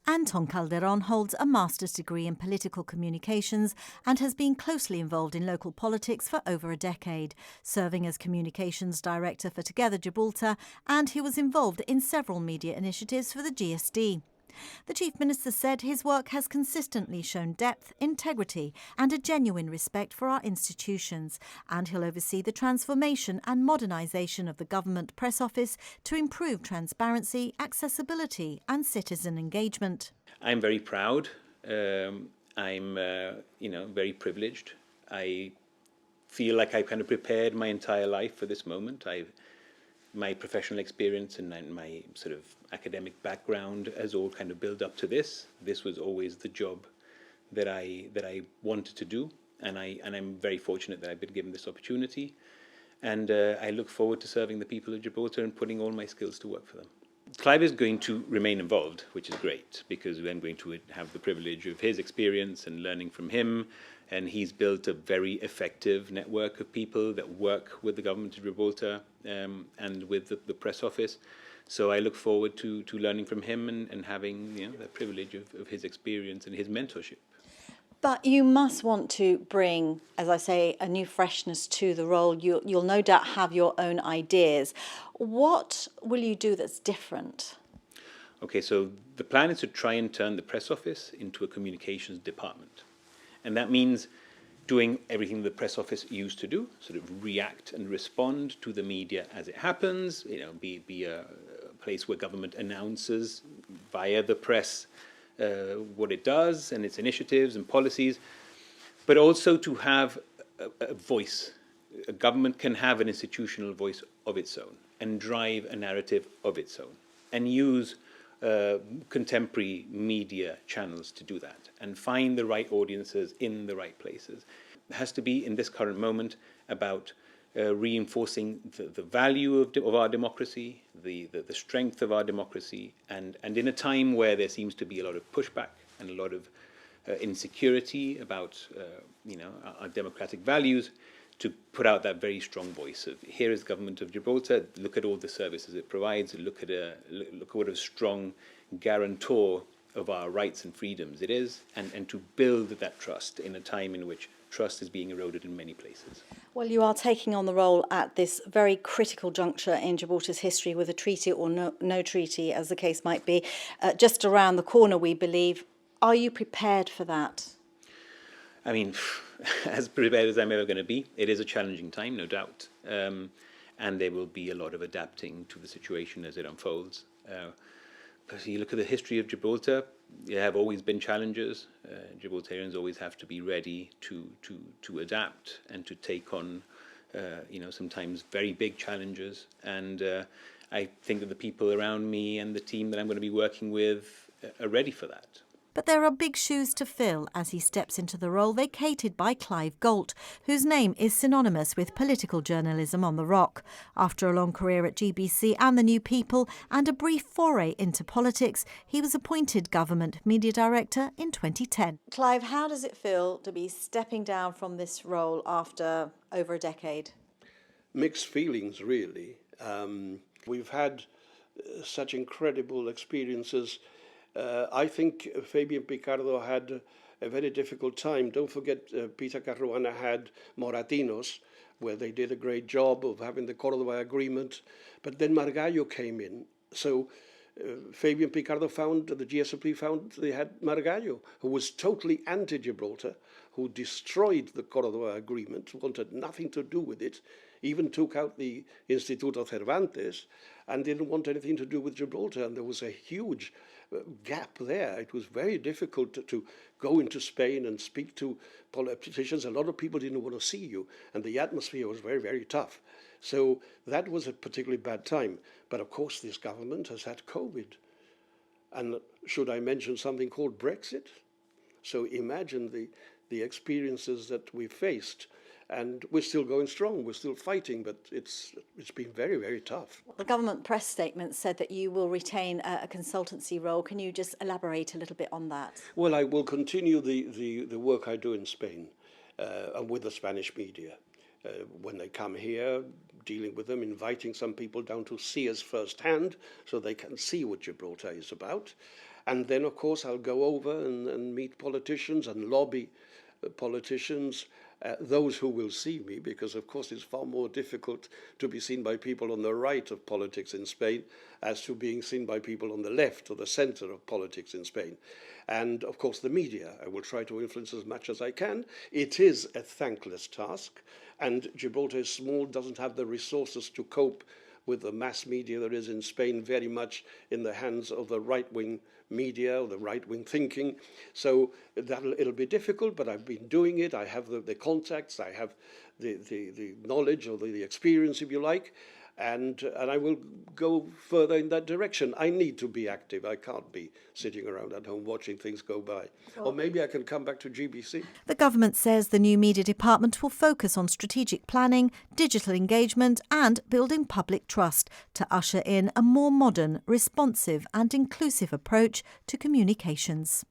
Anton Calderon holds a master's degree in political communications and has been closely involved in local politics for over a decade, serving as communications director for Together Gibraltar, and he was involved in several media initiatives for the GSD. The Chief Minister said his work has consistently shown depth, integrity and a genuine respect for our institutions, and he'll oversee the transformation and modernisation of the government press office to improve transparency, accessibility and citizen engagement. I'm very proud. I'm very privileged. I feel like I've kind of prepared my entire life for this moment. My professional experience and my sort of academic background has all kind of built up to this. This was always the job that I wanted to do, and I'm very fortunate that I've been given this opportunity. And I look forward to serving the people of Gibraltar and putting all my skills to work for them. Clive is going to remain involved, which is great, because I'm going to have the privilege of his experience and learning from him. And he's built a very effective network of people that work with the government of Gibraltar and with the press office. So I look forward to learning from him and having the privilege of his experience and his mentorship. But you must want to bring, as I say, a new freshness to the role. You'll no doubt have your own ideas. What will you do that's different? Okay, so the plan is to try and turn the press office into a communications department. And that means doing everything the press office used to do, sort of react and respond to the media as it happens, be a place where government announces via the press what it does and its initiatives and policies, but also to have a voice. A government can have an institutional voice of its own and drive a narrative of its own and use contemporary media channels to do that and find the right audiences in the right places. It has to be, in this current moment, about reinforcing the value of our democracy, the strength of our democracy, and in a time where there seems to be a lot of pushback and a lot of insecurity about our democratic values, to put out that very strong voice of here is the government of Gibraltar, look at all the services it provides, look at what a strong guarantor of our rights and freedoms it is, and to build that trust in a time in which trust is being eroded in many places. Well, you are taking on the role at this very critical juncture in Gibraltar's history with a treaty or no treaty, as the case might be, just around the corner, we believe. Are you prepared for that? I mean, as prepared as I'm ever going to be. It is a challenging time, no doubt, and there will be a lot of adapting to the situation as it unfolds. But you look at the history of Gibraltar, there have always been challenges. Gibraltarians always have to be ready to adapt and to take on, sometimes very big challenges. And I think that the people around me and the team that I'm going to be working with are ready for that. But there are big shoes to fill as he steps into the role vacated by Clive Golt, whose name is synonymous with political journalism on the Rock. After a long career at GBC and The New People and a brief foray into politics, he was appointed Government Media Director in 2010. Clive, how does it feel to be stepping down from this role after over a decade? Mixed feelings, really. We've had such incredible experiences. I think Fabian Picardo had a very difficult time. Don't forget, Peter Caruana had Moratinos, where they did a great job of having the Córdoba Agreement. But then Margallo came in. So Fabian Picardo the GSP found they had Margallo, who was totally anti-Gibraltar, who destroyed the Córdoba Agreement, wanted nothing to do with it, even took out the Instituto Cervantes, and didn't want anything to do with Gibraltar. And there was a huge gap there. It was very difficult to go into Spain and speak to politicians. A lot of people didn't want to see you, and the atmosphere was very, very tough. So that was a particularly bad time. But of course, this government has had COVID. And should I mention something called Brexit? So imagine the experiences that we faced. And we're still going strong, we're still fighting, but it's been very, very tough. The government press statement said that you will retain a consultancy role. Can you just elaborate a little bit on that? Well, I will continue the work I do in Spain and with the Spanish media. When they come here, dealing with them, inviting some people down to see us firsthand so they can see what Gibraltar is about. And then, of course, I'll go over and meet politicians and lobby politicians, those who will see me, because, of course, it's far more difficult to be seen by people on the right of politics in Spain as to being seen by people on the left or the center of politics in Spain. And, of course, the media. I will try to influence as much as I can. It is a thankless task, and Gibraltar is small, doesn't have the resources to cope with the mass media that is in Spain, very much in the hands of the right-wing media or the right-wing thinking. So it'll be difficult, but I've been doing it. I have the contacts, I have the knowledge or the experience, if you like, and I will go further in that direction. I need to be active. I can't be sitting around at home watching things go by. Or maybe I can come back to GBC. The government says the new media department will focus on strategic planning, digital engagement and building public trust to usher in a more modern, responsive and inclusive approach to communications.